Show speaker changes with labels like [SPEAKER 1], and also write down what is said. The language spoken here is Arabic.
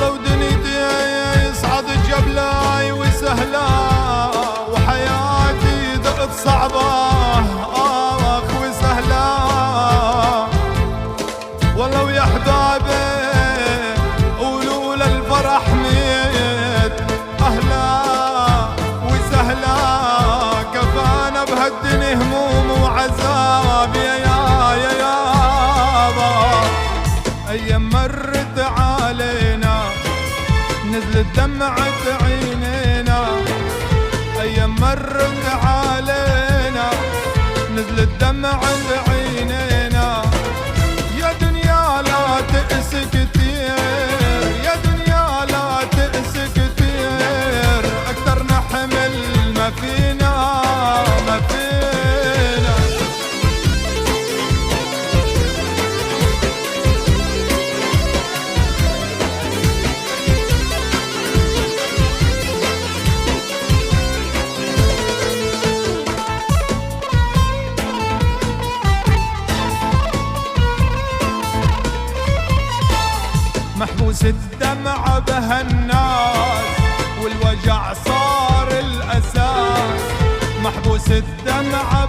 [SPEAKER 1] والله ودنيتي يصعد جبلاي وسهلا، وحياتي دقت صعبة آخ وسهلا. والله ويا احبابي قولوا للفرح ميت اهلا وسهلا، كفانا بهالدنيا هموم وعذاب يا يابا. ايام مرت علينا نزلت دمعة عينينا، ايام مرت علينا نزلت دمعة عينينا. يا دنيا لا تأس كتير، يا دنيا لا تأس كتير، اكتر نحمل ما فينا ما فينا. محبوس الدمع بهالناس والوجع صار الأساس، محبوس الدمع